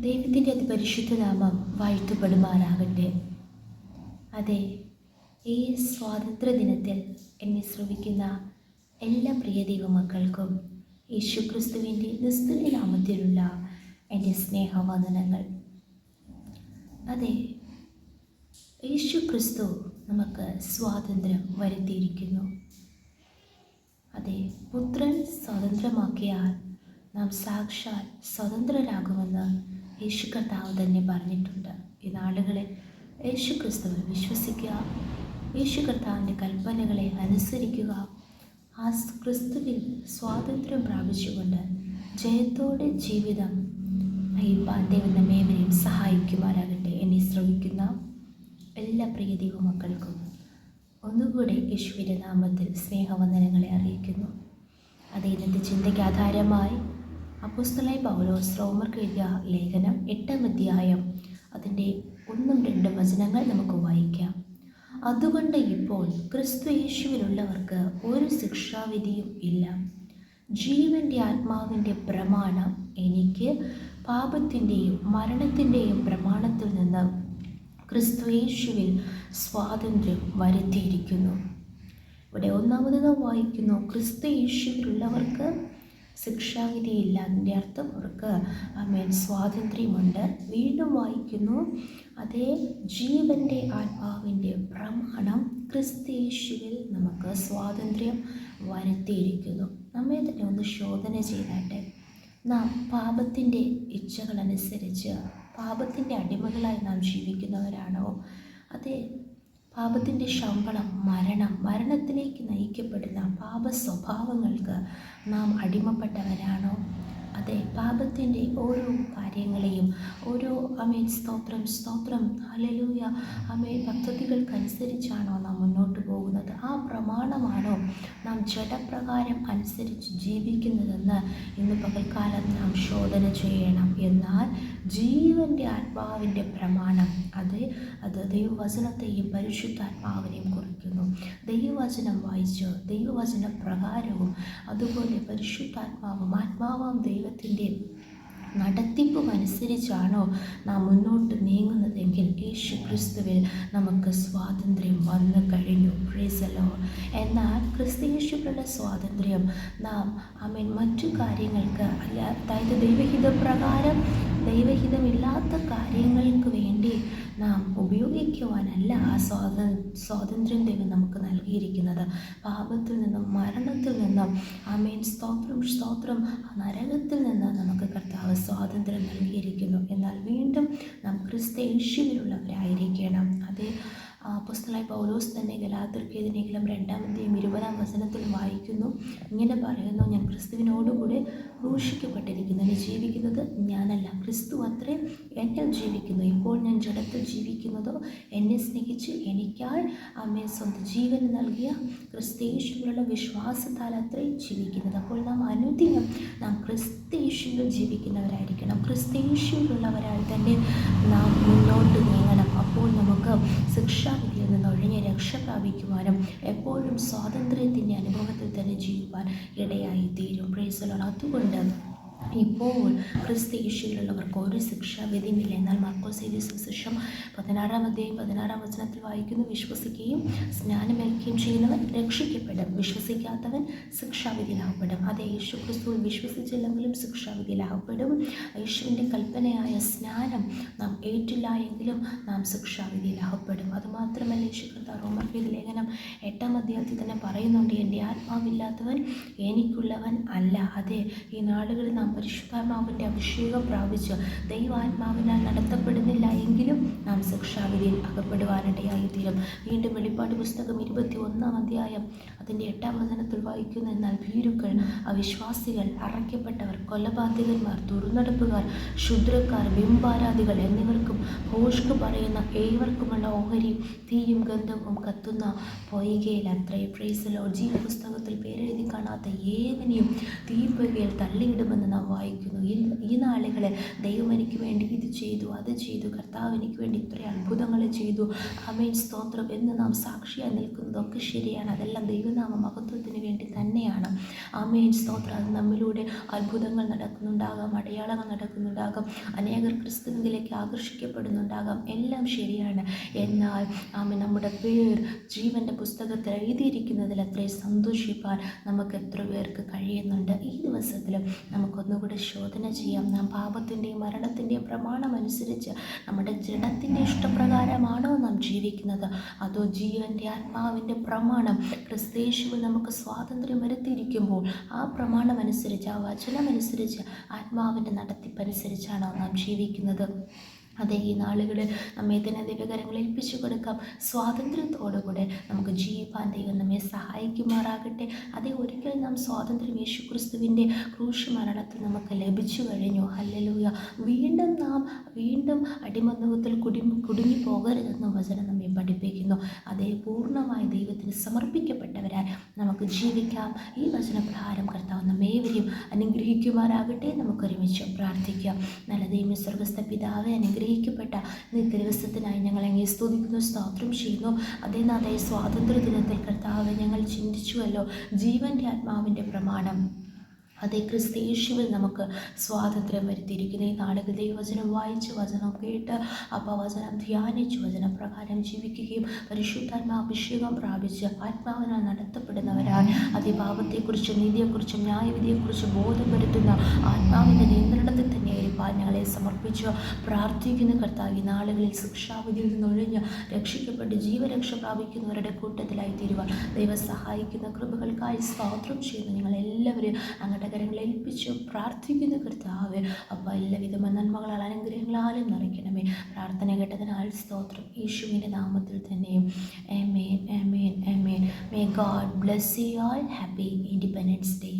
ദൈവത്തിൻ്റെ അതിപരിശുദ്ധ നാമം വാഴ്ത്തപ്പെടുമാറാകട്ടെ. അതെ, ഈ സ്വാതന്ത്ര്യ ദിനത്തിൽ എന്നെ ശ്രവിക്കുന്ന എല്ലാ പ്രിയ ദൈവമക്കൾക്കും യേശുക്രിസ്തുവിൻ്റെ നിസ്തുല്യ നാമത്തിലുള്ള എൻ്റെ സ്നേഹവന്ദനങ്ങൾ. അതെ, യേശുക്രിസ്തു നമുക്ക് സ്വാതന്ത്ര്യം വരുത്തിയിരിക്കുന്നു. അതെ, പുത്രൻ സ്വതന്ത്രമാക്കിയാൽ നാം സാക്ഷാൽ സ്വതന്ത്രരാകുമെന്ന് യേശു കർത്താവ് തന്നെ പറഞ്ഞിട്ടുണ്ട്. ഈ നാളുകളിൽ യേശു ക്രിസ്തുവിൽ വിശ്വസിക്കുക, യേശു കർത്താവിൻ്റെ കൽപ്പനകളെ അനുസരിക്കുക, ആ ക്രിസ്തുവിൽ സ്വാതന്ത്ര്യം പ്രാപിച്ചുകൊണ്ട് ജയത്തോടെ ജീവിതം നയിപ്പാൻ ദൈവം നമ്മേവരെയും സഹായിക്കുമാറാകട്ടെ. എന്നെ ശ്രവിക്കുന്ന എല്ലാ പ്രിയ ദൈവമക്കൾക്കും ഒന്നുകൂടെ യേശുവിൻ്റെ നാമത്തിൽ സ്നേഹവന്ദനങ്ങളെ അറിയിക്കുന്നു. അത് ഇന്നത്തെ ചിന്തയ്ക്ക് ആധാരമായി അപ്പോസ്തലനായ പൗലോസ് റോമർക്ക് എഴുതിയ ലേഖനം 8-ാം അധ്യായം അതിൻ്റെ 1-2 വചനങ്ങൾ നമുക്ക് വായിക്കാം. അതുകൊണ്ട് ഇപ്പോൾ ക്രിസ്തു യേശുവിലുള്ളവർക്ക് ഒരു ശിക്ഷാവിധിയും ഇല്ല. ജീവൻ്റെ ആത്മാവിൻ്റെ പ്രമാണം എനിക്ക് പാപത്തിൻ്റെയും മരണത്തിൻ്റെയും പ്രമാണത്തിൽ നിന്ന് ക്രിസ്തു യേശുവിൽ സ്വാതന്ത്ര്യം വരുത്തിയിരിക്കുന്നു. ഇവിടെ ഒന്നാമത് നാം വായിക്കുന്നു, ക്രിസ്തു യേശുവിലുള്ളവർക്ക് ശിക്ഷാവിധിയില്ല. അതിൻ്റെ അർത്ഥം അവർക്ക് സ്വാതന്ത്ര്യമുണ്ട്. വീണ്ടും വായിക്കുന്നു, അതേ ജീവൻ്റെ ആത്മാവിൻ്റെ പ്രമാണം ക്രിസ്തു യേശുവിൽ നമുക്ക് സ്വാതന്ത്ര്യം വരുത്തിയിരിക്കുന്നു. നമ്മെ തന്നെ ഒന്ന് ശോധന ചെയ്താട്ടെ. നാം പാപത്തിൻ്റെ ഇച്ഛകളനുസരിച്ച് പാപത്തിൻ്റെ അടിമകളായി നാം ജീവിക്കുന്നവരാണോ? അതേ, പാപത്തിൻ്റെ ശമ്പളം മരണത്തിലേക്ക് നയിക്കപ്പെടുന്ന പാപ സ്വഭാവങ്ങൾക്ക് നാം അടിമപ്പെട്ടവരാണോ? അതെ, പാപത്തിൻ്റെ ഓരോ കാര്യങ്ങളെയും ഓരോ സ്തോത്രം ഹല്ലേലൂയ പദ്ധതികൾക്കനുസരിച്ചാണോ നാം മുന്നോട്ട് പോകുന്നത്? ആ പ്രമാണമാണോ നാം ജഡപ്രകാരം അനുസരിച്ച് ജീവിക്കുന്നതെന്ന് ഇന്ന് പകൽക്കാലം നാം ശോധന ചെയ്യണം. എന്നാൽ ജീവൻ്റെ ആത്മാവിൻ്റെ പ്രമാണം അത് ദൈവവചനത്തെയും പരിശുദ്ധാത്മാവിനെയും കുറിക്കുന്നു. ദൈവവചനം വായിച്ച് ദൈവവചന പ്രകാരവും അതുപോലെ പരിശുദ്ധാത്മാവും ആത്മാവാം ദൈവത്തിൻ്റെ നടത്തിപ്പുമനുസരിച്ചാണോ നാം മുന്നോട്ട് നീങ്ങുന്നതെങ്കിൽ യേശു ക്രിസ്തുവിൽ നമുക്ക് സ്വാതന്ത്ര്യം വന്നു കഴിഞ്ഞു. Praise the Lord. എന്നാൽ ക്രിസ്തു യേശുവിലുള്ള സ്വാതന്ത്ര്യം നാം മറ്റു കാര്യങ്ങൾക്ക് അല്ല, അതായത് ദൈവഹിതപ്രകാരം ദൈവഹിതമില്ലാത്ത കാര്യങ്ങൾക്ക് വേണ്ടി നാം ഉപയോഗിക്കുവാനല്ല ആ സ്വാതന്ത്ര്യം ദൈവം നമുക്ക് നൽകിയിരിക്കുന്നത്. പാപത്തിൽ നിന്നും മരണത്തിൽ നിന്നും സ്തോത്രം നരകത്തിൽ നിന്ന് നമുക്ക് കർത്താവ് സ്വാതന്ത്ര്യം നൽകിയിരിക്കുന്നു. എന്നാൽ വീണ്ടും നാം ക്രിസ്തു യേശുവിലുള്ളവരായിരിക്കണം. അതേ, അപ്പോസ്തലനായ പൗലോസ് തന്നെ ഗലാത്യർക്ക് എഴുതിയ ലേഖനം 2-ാം അധ്യായം 20-ാം വചനത്തിൽ വായിക്കുന്നു, ഇങ്ങനെ പറയുന്നു, ഞാൻ ക്രിസ്തുവിനോടുകൂടെ ക്രൂശിക്കപ്പെട്ടിരിക്കുന്നു. എന്നെ ജീവിക്കുന്നത് ഞാനല്ല, ക്രിസ്തു അത്രേ എന്നിൽ ജീവിക്കുന്നു. ഇപ്പോൾ ഞാൻ ജഡത്തിൽ ജീവിക്കുന്നതോ എന്നെ സ്നേഹിച്ച് എനിക്കായി സ്വന്തം ജീവൻ നൽകിയ ക്രിസ്തു യേശുവിലുള്ള വിശ്വാസത്താൽ അത്രേ ജീവിക്കുന്നത്. അപ്പോൾ നാം അനുദിനം നാം ക്രിസ്തു യേശുവിൽ ജീവിക്കുന്നവരായിരിക്കണം. ക്രിസ്തു യേശുവിലുള്ളവരായി തന്നെ നാം മുന്നോട്ട് നീങ്ങണം. അപ്പോൾ നമുക്ക് ശിക്ഷാവിധിയിൽ നിന്ന് ഒഴിഞ്ഞ് രക്ഷ പ്രാപിക്കുവാനും എപ്പോഴും സ്വാതന്ത്ര്യത്തിൻ്റെ അനുഭവത്തിൽ തന്നെ ചെയ്യുവാൻ ഇടയായി തീരും. Praise the Lord. അതുകൊണ്ട് ഇപ്പോൾ ക്രിസ്തു യേശുവിലുള്ളവർക്ക് ഒരു ശിക്ഷാവിധിയുമില്ല. എന്നാൽ മാർക്കോസ് എഴുതിയ സുവിശേഷം 16-ാം അധ്യായം 16-ാം വചനത്തിൽ വായിക്കുന്നു, വിശ്വസിക്കുകയും സ്നാനമേൽക്കുകയും ചെയ്യുന്നവൻ രക്ഷിക്കപ്പെടും, വിശ്വസിക്കാത്തവൻ ശിക്ഷാവിധിയിലാകപ്പെടും. അതേ, യേശു ക്രിസ്തുവിൽ വിശ്വസിച്ചില്ലെങ്കിലും ശിക്ഷാവിധിയിലാകപ്പെടും. യേശുവിൻ്റെ കൽപ്പനയായ സ്നാനം നാം ഏറ്റില്ല എങ്കിലും നാം ശിക്ഷാവിധിയിലാകപ്പെടും. അതുമാത്രമല്ല, യേശു കർത്താവ് റോമർക്ക് എഴുതിയ ലേഖനം 8-ാം അധ്യായത്തിൽ തന്നെ പറയുന്നുണ്ട്, എൻ്റെ ആത്മാവില്ലാത്തവൻ എനിക്കുള്ളവൻ അല്ല. അതെ, ഈ നാളുകളിൽ നാം പരിശുദ്ധാത്മാവിൻ്റെ അഭിഷേകം പ്രാപിച്ച് ദൈവാത്മാവിനാൽ നടത്തപ്പെടുന്നില്ല എങ്കിലും നാം ശിക്ഷാവിധിയിൽ അകപ്പെടുവാനിടയായിത്തീരും. വീണ്ടും വെളിപ്പാട് പുസ്തകം 21-ാം അധ്യായം അതിൻ്റെ 8-ാം വചനത്തിൽ വായിക്കുന്നു, എന്നാൽ ഭീരുക്കൾ, അവിശ്വാസികൾ, അറയ്ക്കപ്പെട്ടവർ, കൊലപാതകന്മാർ, ദുർനടപ്പുകാർ, ക്ഷുദ്രക്കാർ, ബിംബാരാധികൾ എന്നിവർക്കും ഭോഷ്ക് പറയുന്ന ഏവർക്കുമുള്ള ഓഹരി തീയും ഗന്ധവും കത്തുന്ന പൊയ്കയിൽ അത്രേ. Praise the Lord. ജീവപുസ്തകത്തിൽ പേരെഴുതി കാണാത്ത ഏവനെയും തീപ്പൊയ്കയിൽ തള്ളിയിടുമെന്ന് നാം വായിക്കുന്നു. ഈ നാളുകളിൽ ദൈവം എനിക്ക് വേണ്ടി ഇത് ചെയ്തു, അത് ചെയ്തു, കർത്താവ് എനിക്ക് വേണ്ടി ഇത്രയും അത്ഭുതങ്ങൾ ചെയ്തു, ആമേൻ സ്തോത്രം എന്ന് നാം സാക്ഷിയായി നിൽക്കുന്നതൊക്കെ ശരിയാണ്. അതെല്ലാം ദൈവനാമ മഹത്വത്തിന് വേണ്ടി തന്നെയാണ്. ആമേൻ സ്തോത്രം. അത് നമ്മിലൂടെ അത്ഭുതങ്ങൾ നടക്കുന്നുണ്ടാകാം, അടയാളങ്ങൾ നടക്കുന്നുണ്ടാകാം, അനേകർ ക്രിസ്തുവിലേക്ക് ആകർഷിക്കപ്പെടുന്നുണ്ടാകാം, എല്ലാം ശരിയാണ്. എന്നാൽ ആമേൻ നമ്മുടെ പേർ ജീവൻ്റെ പുസ്തകത്തിൽ എഴുതിയിരിക്കുന്നതിൽ അത്രയും സന്തോഷിപ്പാൻ നമുക്ക് എത്ര പേർക്ക് കഴിയുന്നുണ്ട്? ഈ ദിവസത്തിലും നമുക്കൊന്നുകൂടെ ശോധന ചെയ്യാം. നാം പാപത്തിൻ്റെയും മരണത്തിൻ്റെയും പ്രമാണം അനുസരിച്ച് നമ്മുടെ ജഡത്തിൻ്റെ ഇഷ്ടപ്രകാരമാണോ നാം ജീവിക്കുന്നത്, അതോ ജീവൻ്റെ ആത്മാവിൻ്റെ പ്രമാണം ക്രിസ്തയേശുവിൽ നമുക്ക് സ്വാതന്ത്ര്യം വരുത്തിയിരിക്കുമ്പോൾ ആ പ്രമാണം അനുസരിച്ച്, ആ വചനമനുസരിച്ച്, ആത്മാവിൻ്റെ നടത്തിപ്പനുസരിച്ചാണോ നാം ജീവിക്കുന്നത്? അതേ, ഈ നാളുകളിൽ നമ്മെ തന്നെ ദൈവകരങ്ങൾ ഏൽപ്പിച്ചു കൊടുക്കാം. സ്വാതന്ത്ര്യത്തോടുകൂടെ നമുക്ക് ജീവിപ്പാൻ ദൈവം നമ്മെ സഹായിക്കുമാറാകട്ടെ. അതേ, ഒരിക്കൽ നാം സ്വാതന്ത്ര്യം യേശുക്രിസ്തുവിൻ്റെ ക്രൂശ് മരണത്തിൽ നമുക്ക് ലഭിച്ചു കഴിഞ്ഞു. ഹല്ലേലൂയ. വീണ്ടും അടിമനുഖത്തിൽ കുടുങ്ങി പോകരുതെന്ന് വചനം നമ്മെ പഠിപ്പിക്കുന്നു. അതേ, പൂർണ്ണമായി ദൈവത്തിന് സമർപ്പിക്കപ്പെട്ടവരായി നമുക്ക് ജീവിക്കാം. ഈ വചനപ്രകാരം കർത്താവ് നമ്മേവരെയും അനുഗ്രഹിക്കുമാറാകട്ടെ. നമുക്കൊരുമിച്ച് പ്രാർത്ഥിക്കാം. നല്ല ദൈവമേ, സ്വർഗ്ഗസ്ഥ പിതാവേ, അനുഗ്രഹിക്കപ്പെട്ട ഈ ദിവസത്തിനായി ഞങ്ങൾ അങ്ങേ സ്തുതിക്കുന്നു, സ്തോത്രം ചെയ്യുന്നു. അതേ സ്വാതന്ത്ര്യ ദിനത്തിൽ കർത്താവ് ഞങ്ങൾ ചിന്തിച്ചുവല്ലോ ജീവൻ്റെ ആത്മാവിൻ്റെ പ്രമാണം. അതേ, ക്രിസ്തയേശുവിൽ നമുക്ക് സ്വാതന്ത്ര്യം വരുത്തിയിരിക്കുന്ന ഈ നാളുകൾ ദൈവവചനം വായിച്ച്, വചനം കേട്ട്, അപ്പോൾ വചനം ധ്യാനിച്ച്, വചനപ്രകാരം ജീവിക്കുകയും പരിശുദ്ധാത്മാഭിഷേകം പ്രാപിച്ച് ആത്മാവിനാൽ നടത്തപ്പെടുന്നവരാണ്. അതേ, പാപത്തെക്കുറിച്ചും നീതിയെക്കുറിച്ചും ന്യായവിധിയെക്കുറിച്ചും ബോധം വരുത്തുന്ന ആത്മാവിൻ്റെ നിയന്ത്രണത്തിൽ തന്നെ ഇരുപ്പാൻ ഞങ്ങളെ സമർപ്പിച്ച് പ്രാർത്ഥിക്കുന്ന കർത്താവ്, ഈ നാളുകളിൽ ശിക്ഷാവിധിയിൽ നിന്നൊഴിഞ്ഞ് രക്ഷിക്കപ്പെട്ട് ജീവരക്ഷ പ്രാപിക്കുന്നവരുടെ കൂട്ടത്തിലായി തീരുവാൻ ദൈവം സഹായിക്കുന്ന കൃപകൾക്കായി സ്തോത്രം ചെയ്യുന്നു. ഞങ്ങളെല്ലാവരും അങ്ങയുടെ കരങ്ങൾ ഏൽപ്പിച്ച് പ്രാർത്ഥിക്കുന്ന കർത്താവ്, അപ്പോൾ എല്ലാവിധ നന്മകളാൽ അനുഗ്രഹങ്ങളാലും നിറയ്ക്കണമേ. പ്രാർത്ഥന കേട്ടതിനാൽ സ്തോത്രം, യേശുവിൻ്റെ നാമത്തിൽ തന്നെയും. ആമേൻ, ആമേൻ, ആമേൻ. May God bless you all. Happy independence day.